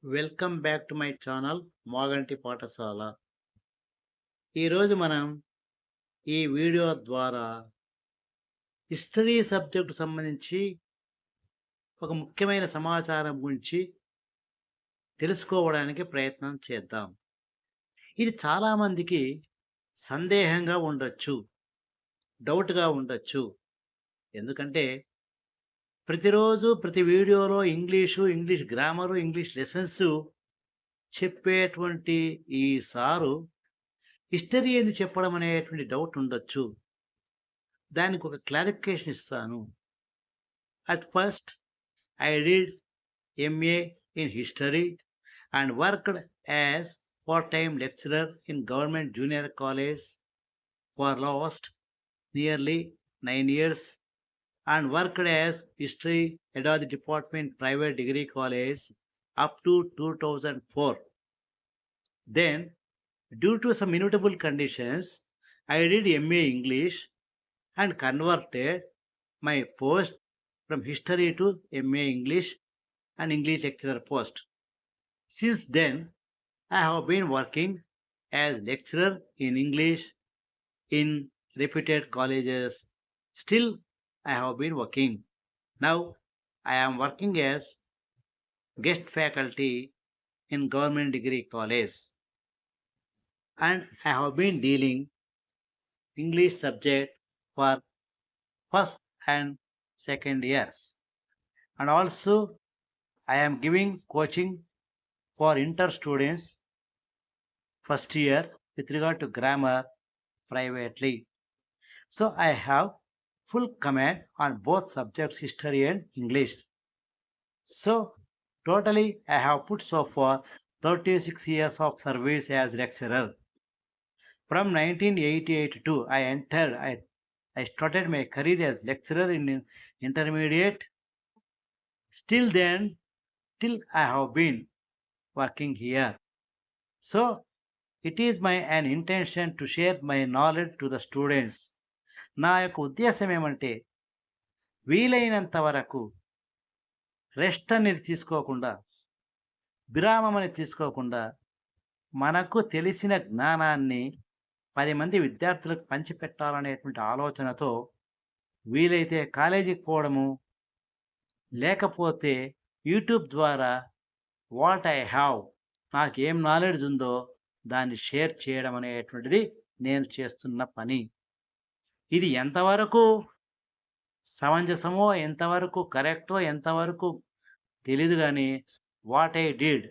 Welcome back to my channel Maganti పాఠశాల. ఈరోజు మనం ఈ వీడియో ద్వారా హిస్టరీ సబ్జెక్ట్ సంబంధించి ఒక ముఖ్యమైన సమాచారం గురించి తెలుసుకోవడానికి ప్రయత్నం చేద్దాం. ఇది చాలామందికి సందేహంగా ఉండొచ్చు, డౌట్‌గా ఉండొచ్చు. ఎందుకంటే ప్రతిరోజు ప్రతి వీడియోలో ఇంగ్లీష్ గ్రామరు, ఇంగ్లీష్ లెసన్స్ చెప్పేటువంటి ఈ సారు హిస్టరీ ఏంది చెప్పడం అనేటువంటి డౌట్ ఉండొచ్చు. దానికి ఒక క్లారిఫికేషన్ ఇస్తాను. At first, I did MA in History and worked as part-time lecturer in Government Junior College for last nearly 9 years and worked as History Head of the Department Private Degree College up to 2004. Then, due to some inevitable conditions, I did MA English and converted my post from History to MA English and English lecturer post. Since then, I have been working as lecturer in English in reputed colleges. Still, I have been working. Now, I am working as guest faculty in government degree college, and I have been dealing English subject for first and second years. And also, I am giving coaching for inter students first year with regard to grammar privately. So I have full command on both subjects history and English. So totally I have put so far 36 years of service as lecturer. From 1988 to I started my career as lecturer in intermediate. Still then, till I have been working here. So it is my an intention to share my knowledge to the students. నా యొక్క ఉద్దేశం ఏమంటే వీలైనంత వరకు rest అనేది తీసుకోకుండా, విరామం అనేది తీసుకోకుండా మనకు తెలిసిన జ్ఞానాన్ని 10 మంది విద్యార్థులకు పంచిపెట్టాలనేటువంటి ఆలోచనతో వీలైతే కాలేజీకి పోవడము, లేకపోతే యూట్యూబ్ ద్వారా వాట్ ఐ హ్యావ్ నాకేం నాలెడ్జ్ ఉందో దాన్ని షేర్ చేయడం అనేటువంటిది నేను చేస్తున్న పని. ఇది ఎంతవరకు సమంజసమో, ఎంతవరకు కరెక్టో, ఎంతవరకు తెలీదు గానీ what I did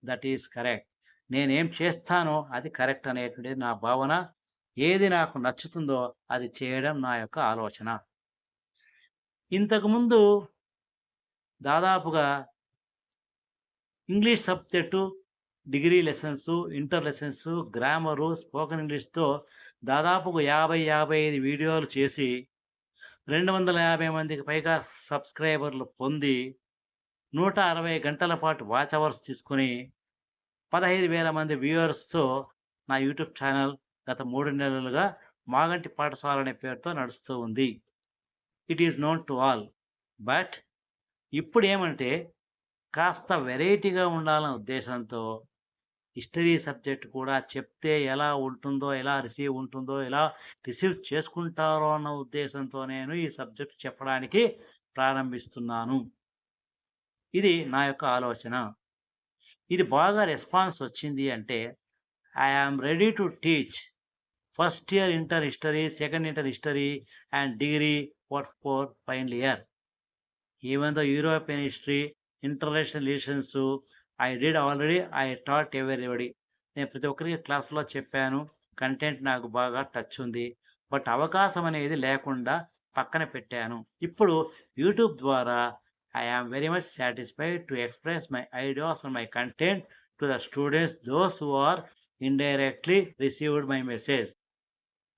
that is correct. నేనేం చేస్తానో అది కరెక్ట్ అనేటువంటిది నా భావన. ఏది నాకు నచ్చుతుందో అది చేయడం నా యొక్క ఆలోచన. ఇంతకుముందు దాదాపుగా English subject, degree lessons, inter lessons, grammar, spoken ఇంగ్లీష్‌తో దాదాపుగా 55 వీడియోలు చేసి 250 మందికి పైగా సబ్‌స్క్రైబర్లు పొంది 160 గంటల పాటు వాచ్ అవర్స్ తీసుకొని 15,000 మంది వ్యూవర్స్‌తో నా యూట్యూబ్ ఛానల్ గత 3 నెలలుగా మాగంటి పాఠశాల అనే పేరుతో నడుస్తూ ఉంది. It is known to all. But ఇప్పుడేమంటే కాస్త వెరైటీగా ఉండాలనే ఉద్దేశంతో హిస్టరీ సబ్జెక్ట్ కూడా చెప్తే ఎలా ఉంటుందో, ఎలా రిసీవ్ చేసుకుంటారో అన్న ఉద్దేశంతో నేను ఈ సబ్జెక్ట్ చెప్పడానికి ప్రారంభిస్తున్నాను. ఇది నా యొక్క ఆలోచన. ఇది బాగా రెస్పాన్స్ వచ్చింది అంటే I am ready to teach first year inter history, second inter history and degree for final year. Even though European history, international relations I taught everybody. నేను ప్రతి ఒక్కరికి క్లాస్‌లో చెప్పాను. కంటెంట్ నాకు బాగా టచ్ ఉంది. బట్ అవకాశం అనేది లేకుండా పక్కన పెట్టాను. ఇప్పుడు యూట్యూబ్ ద్వారా I am very much satisfied to express my ideas and my content to the students those who or indirectly received my message.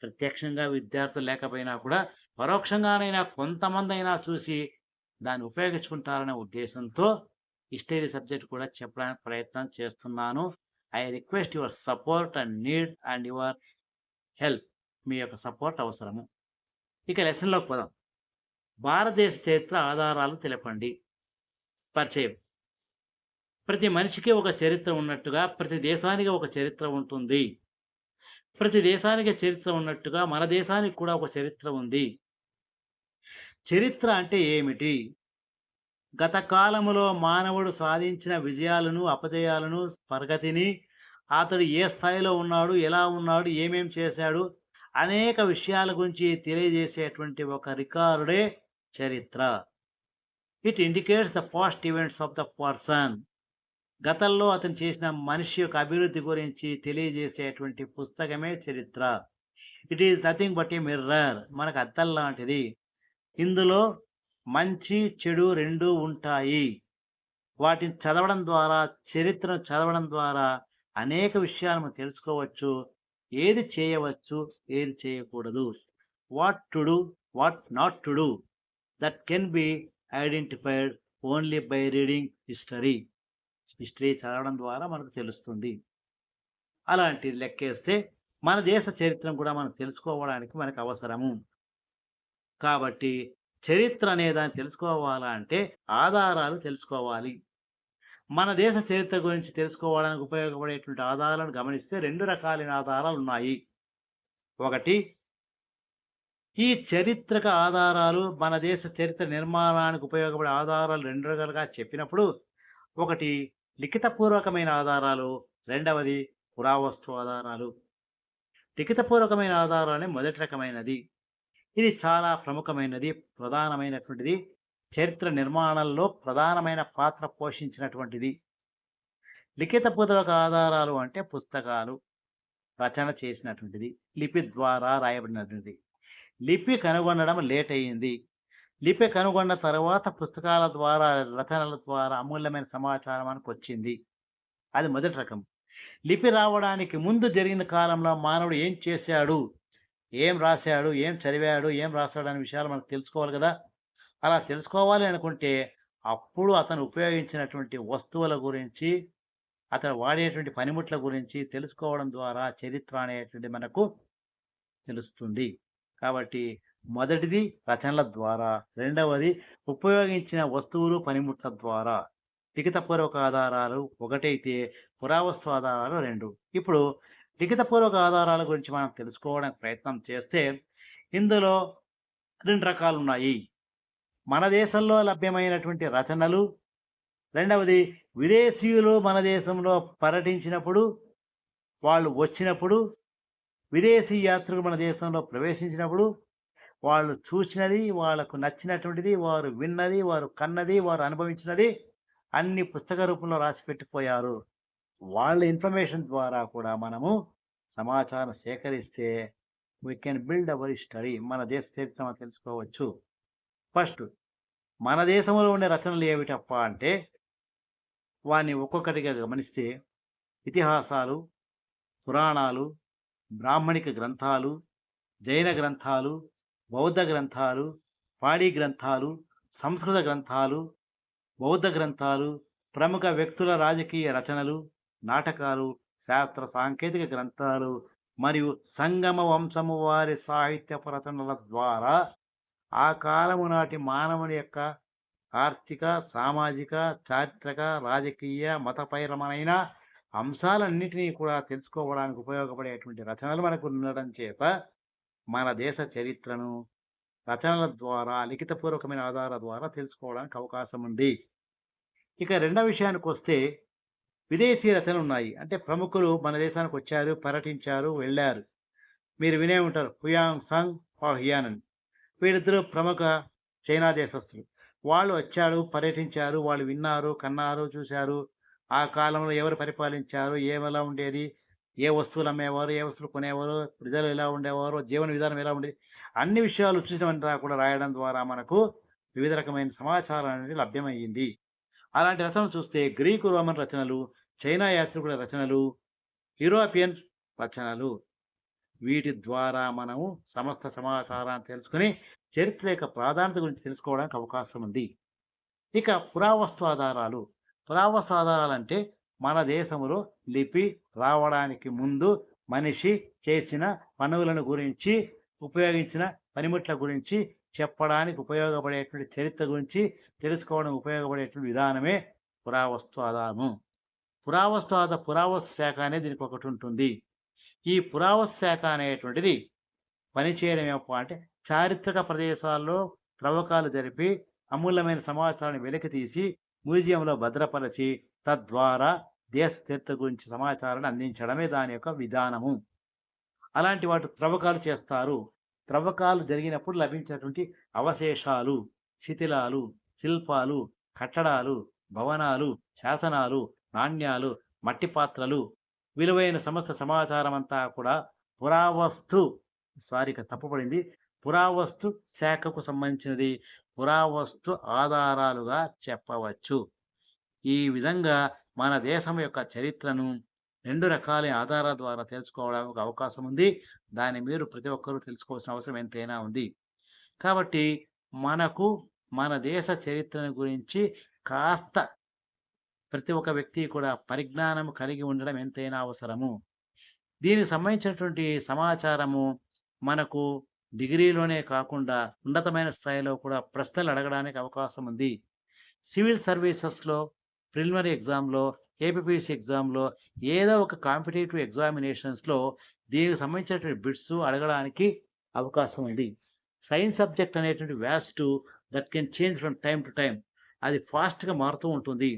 ప్రత్యక్షంగా విద్యార్థులు లేకపోయినా కూడా పరోక్షంగానైనా కొంతమందైనా చూసి దాన్ని ఉపయోగించుకుంటారనే ఉద్దేశంతో హిస్టరీ సబ్జెక్ట్ కూడా చెప్పడానికి ప్రయత్నం చేస్తున్నాను. I request your support and need and your help. మీ యొక్క సపోర్ట్ అవసరము. ఇక లెసన్‌లోకి పోదాం. భారతదేశ చరిత్ర ఆధారాలు తెలపండి. పరిచయం. ప్రతి మనిషికి ఒక చరిత్ర ఉన్నట్టుగా ప్రతి దేశానికి ఒక చరిత్ర ఉంటుంది. ప్రతి దేశానికి చరిత్ర ఉన్నట్టుగా మన దేశానికి కూడా ఒక చరిత్ర ఉంది. చరిత్ర అంటే ఏమిటి? గత కాలములో మానవుడు సాధించిన విజయాలను, అపజయాలను, ప్రగతిని, అతడు ఏ స్థాయిలో ఉన్నాడు, ఎలా ఉన్నాడు, ఏమేం చేశాడు, అనేక విషయాల గురించి తెలియజేసేటువంటి ఒక రికార్డే చరిత్ర. It indicates the past events of the person. గతంలో అతను చేసిన మనిషి యొక్క అభివృద్ధి గురించి తెలియజేసేటువంటి పుస్తకమే చరిత్ర. It is nothing but a mirror. మనకు అద్దం లాంటిది. ఇందులో మంచి, చెడు రెండూ ఉంటాయి. వాటిని చదవడం ద్వారా, చరిత్రను చదవడం ద్వారా అనేక విషయాలు మనం తెలుసుకోవచ్చు. ఏది చేయవచ్చు, ఏది చేయకూడదు. What to do, what not to do. That can be identified only by reading history. History చదవడం ద్వారా మనకు తెలుస్తుంది. అలాంటిది లెక్కేస్తే మన దేశ చరిత్రను కూడా మనం తెలుసుకోవడానికి మనకు అవసరము. కాబట్టి చరిత్ర అనే దాన్ని తెలుసుకోవాలంటే ఆధారాలు తెలుసుకోవాలి. మన దేశ చరిత్ర గురించి తెలుసుకోవడానికి ఉపయోగపడేటువంటి ఆధారాలను గమనిస్తే 2 రకాలైన ఆధారాలున్నాయి. ఒకటి, ఈ చరిత్రక ఆధారాలు మన దేశ చరిత్ర నిర్మాణానికి ఉపయోగపడే ఆధారాలు 2 రకాలుగా చెప్పినప్పుడు, ఒకటి లిఖితపూర్వకమైన ఆధారాలు, రెండవది పురావస్తు ఆధారాలు. లిఖితపూర్వకమైన ఆధారాలనే మొదటి రకమైనది. ఇది చాలా ప్రముఖమైనది, ప్రధానమైనటువంటిది. చరిత్ర నిర్మాణంలో ప్రధానమైన పాత్ర పోషించినటువంటిది. లిఖితపూర్వక ఆధారాలు అంటే పుస్తకాలు, రచన చేసినటువంటిది, లిపి ద్వారా రాయబడినటువంటిది. లిపి కనుగొనడం లేట్ అయింది. లిపి కనుగొన్న తర్వాత పుస్తకాల ద్వారా, రచనల ద్వారా అమూల్యమైన సమాచారం మనకొచ్చింది. అది మొదటి రకం. లిపి రావడానికి ముందు జరిగిన కాలంలో మానవుడు ఏం చేశాడు, ఏం రాశాడు, ఏం చదివాడు, ఏం రాశాడు అనే విషయాలు మనకు తెలుసుకోవాలి కదా! అలా తెలుసుకోవాలి అనుకుంటే, అప్పుడు అతను ఉపయోగించినటువంటి వస్తువుల గురించి, అతను వాడేటువంటి పనిముట్ల గురించి తెలుసుకోవడం ద్వారా చరిత్ర అనేటువంటిది మనకు తెలుస్తుంది. కాబట్టి మొదటిది రచనల ద్వారా, రెండవది ఉపయోగించిన వస్తువులు, పనిముట్ల ద్వారా. లిఖితపూర్వక ఆధారాలు ఒకటైతే, పురావస్తు ఆధారాలు 2. ఇప్పుడు లిఖితపూర్వక ఆధారాల గురించి మనం తెలుసుకోవడానికి ప్రయత్నం చేస్తే, ఇందులో 2 రకాలున్నాయి. మన దేశంలో లభ్యమైనటువంటి రచనలు, రెండవది విదేశీయులు మన దేశంలో పర్యటించినప్పుడు, వాళ్ళు వచ్చినప్పుడు, విదేశీ యాత్రికులు మన దేశంలో ప్రవేశించినప్పుడు, వాళ్ళు చూసినది, వాళ్ళకు నచ్చినటువంటిది, వారు విన్నది, వారు కన్నది, వారు అనుభవించినది అన్ని పుస్తక రూపంలో రాసిపెట్టిపోయారు. వాళ్ళ ఇన్ఫర్మేషన్ ద్వారా కూడా మనము సమాచారం సేకరిస్తే we can build our history. మన దేశ చరిత్ర మనం తెలుసుకోవచ్చు. ఫస్ట్, మన దేశంలో ఉండే రచనలు ఏమిటప్ప అంటే, వాటిని ఒక్కొక్కటిగా గమనిస్తే ఇతిహాసాలు, పురాణాలు, బ్రాహ్మణిక గ్రంథాలు, జైన గ్రంథాలు, బౌద్ధ గ్రంథాలు, పాడి గ్రంథాలు, సంస్కృత గ్రంథాలు, బౌద్ధ గ్రంథాలు, ప్రముఖ వ్యక్తుల రాజకీయ రచనలు, నాటకాలు, శాస్త్ర సాంకేతిక గ్రంథాలు మరియు సంగమ వంశము వారి సాహిత్యపు రచనల ద్వారా ఆ కాలము నాటి మానవుని యొక్క ఆర్థిక, సామాజిక, చారిత్రక, రాజకీయ, మతపరమైన అంశాలన్నిటినీ కూడా తెలుసుకోవడానికి ఉపయోగపడేటువంటి రచనలు మనకు ఉండడం చేత మన దేశ చరిత్రను రచనల ద్వారా, లిఖితపూర్వకమైన ఆధారాల ద్వారా తెలుసుకోవడానికి అవకాశం ఉంది. ఇక రెండవ విషయానికొస్తే, విదేశీ రచనలున్నాయి. అంటే ప్రముఖులు మన దేశానికి వచ్చారు, పర్యటించారు, వెళ్లారు. మీరు వినే ఉంటారు హుయాంగ్ సాంగ్, హియానన్. వీళ్ళిద్దరూ ప్రముఖ చైనా దేశస్థులు. వాళ్ళు వచ్చారు, పర్యటించారు, వాళ్ళు విన్నారు, కన్నారు, చూశారు. ఆ కాలంలో ఎవరు పరిపాలించారు, ఏమెలా ఉండేది, ఏ వస్తువులు అమ్మేవారు, ఏ వస్తువులు కొనేవారు, ప్రజలు ఎలా ఉండేవారు, జీవన విధానం ఎలా ఉండేది, అన్ని విషయాలు చూసినవంతా కూడా రాయడం ద్వారా మనకు వివిధ రకమైన సమాచారం అనేది లభ్యమయ్యింది. అలాంటి రచనలు చూస్తే గ్రీకు, రోమన్ రచనలు, చైనా యాత్రికుల రచనలు, యూరోపియన్ రచనలు, వీటి ద్వారా మనము సమస్త సమాచారాన్ని తెలుసుకొని చరిత్ర యొక్క ప్రాధాన్యత గురించి తెలుసుకోవడానికి అవకాశం ఉంది. ఇక పురావస్తు ఆధారాలు. పురావస్తు ఆధారాలంటే మన దేశంలో లిపి రావడానికి ముందు మనిషి చేసిన పనులను గురించి, ఉపయోగించిన పనిముట్ల గురించి చెప్పడానికి ఉపయోగపడేటువంటి చరిత్ర గురించి తెలుసుకోవడం ఉపయోగపడేటువంటి విధానమే పురావస్తు ఆధారము. పురావస్తు శాఖ అనేది దీనికి ఒకటి ఉంటుంది. ఈ పురావస్తు శాఖ అనేటువంటిది పనిచేయడం ఏమప్పా అంటే చారిత్రక ప్రదేశాల్లో త్రవ్వకాలు జరిపి అమూల్యమైన సమాచారాన్ని వెలికితీసి మ్యూజియంలో భద్రపరిచి తద్వారా దేశ చరిత్ర గురించి సమాచారాన్ని అందించడమే దాని యొక్క విధానము. అలాంటి వాటి త్రవ్వకాలు చేస్తారు. త్రవ్వకాలు జరిగినప్పుడు లభించినటువంటి అవశేషాలు, శిథిలాలు, శిల్పాలు, కట్టడాలు, భవనాలు, శాసనాలు, నాణ్యాలు, మట్టి పాత్రలు, విలువైన సమస్త సమాచారం అంతా కూడా పురావస్తు ఇక్కడ తప్పుపడింది. పురావస్తు శాఖకు సంబంధించినది. పురావస్తు ఆధారాలుగా చెప్పవచ్చు. ఈ విధంగా మన దేశం యొక్క చరిత్రను 2 రకాల ఆధారాల ద్వారా తెలుసుకోవడానికి అవకాశం ఉంది. దాన్ని మీరు ప్రతి ఒక్కరూ తెలుసుకోవాల్సిన అవసరం ఎంతైనా ఉంది. కాబట్టి మనకు మన దేశ చరిత్రను గురించి కాస్త ప్రతి ఒక్క వ్యక్తి కూడా పరిజ్ఞానం కలిగి ఉండడం ఎంతైనా అవసరము. దీనికి సంబంధించినటువంటి సమాచారము మనకు డిగ్రీలోనే కాకుండా ఉన్నతమైన స్థాయిలో కూడా ప్రశ్నలు అడగడానికి అవకాశం ఉంది. సివిల్ సర్వీసెస్‌లో, ప్రిలిమినరీ ఎగ్జామ్‌లో, ఏపీపీఎస్సీ ఎగ్జామ్‌లో ఏదో ఒక కాంపిటీటివ్ ఎగ్జామినేషన్స్‌లో దీనికి సంబంధించినటువంటి బిట్స్ అడగడానికి అవకాశం ఉంది. సైన్స్ సబ్జెక్ట్ అనేటువంటి vast that can change from time to time. అది ఫాస్ట్‌గా మారుతూ ఉంటుంది.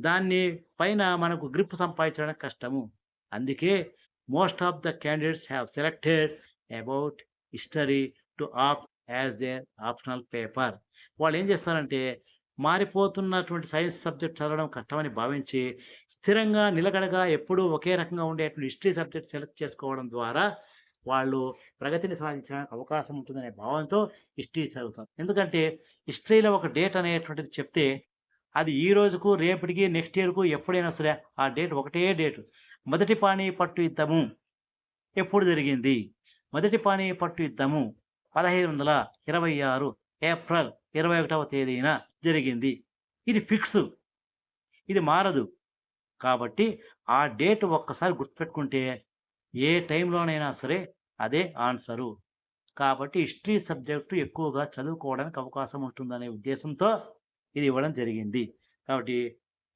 దాన్ని పైన మనకు గ్రిప్ సంపాదించడానికి కష్టము. అందుకే most of the candidates have selected about history to opt as their optional paper. వాళ్ళు ఏం చేస్తారంటే మారిపోతున్నటువంటి సైన్స్ సబ్జెక్ట్ చదవడం కష్టమని భావించి స్థిరంగా నిలకడగా ఎప్పుడూ ఒకే రకంగా ఉండేటువంటి హిస్టరీ సబ్జెక్ట్ సెలెక్ట్ చేసుకోవడం ద్వారా వాళ్ళు ప్రగతిని సాధించడానికి అవకాశం ఉంటుందనే భావంతో హిస్టరీ చదువుతారు. ఎందుకంటే హిస్టరీలో ఒక డేట్ అనేటువంటిది చెప్తే అది ఈ రోజుకు, రేపటికి, నెక్స్ట్ ఇయర్‌కు ఎప్పుడైనా సరే ఆ డేట్ ఒకటే డేటు. మొదటి పానిపట్టు యుద్ధము ఎప్పుడు జరిగింది? మొదటి పానిపట్టు యుద్ధము 1526 ఏప్రిల్ 21వ తేదీన జరిగింది. ఇది ఫిక్సు. ఇది మారదు. కాబట్టి ఆ డేట్ ఒక్కసారి గుర్తుపెట్టుకుంటే ఏ టైంలోనైనా సరే అదే ఆన్సరు. కాబట్టి హిస్టరీ సబ్జెక్టు ఎక్కువగా చదువుకోవడానికి అవకాశం ఉంటుందనే ఉద్దేశంతో ఇది ఇవ్వడం జరిగింది. కాబట్టి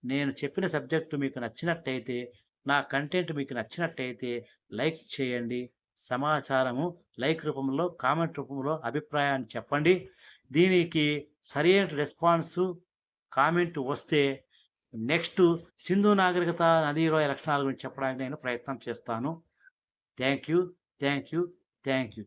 నేను చెప్పిన సబ్జెక్టు మీకు నచ్చినట్టయితే, నా కంటెంట్ మీకు నచ్చినట్టయితే లైక్ చేయండి. సమాచారము లైక్ రూపంలో, కామెంట్ రూపంలో అభిప్రాయాన్ని చెప్పండి. దీనికి సరైన రెస్పాన్సు, కామెంట్ వస్తే నెక్స్ట్ సింధు నాగరికత, నదీలోయ లక్షణాల గురించి చెప్పడానికి నేను ప్రయత్నం చేస్తాను. Thank you. Thank you. Thank you.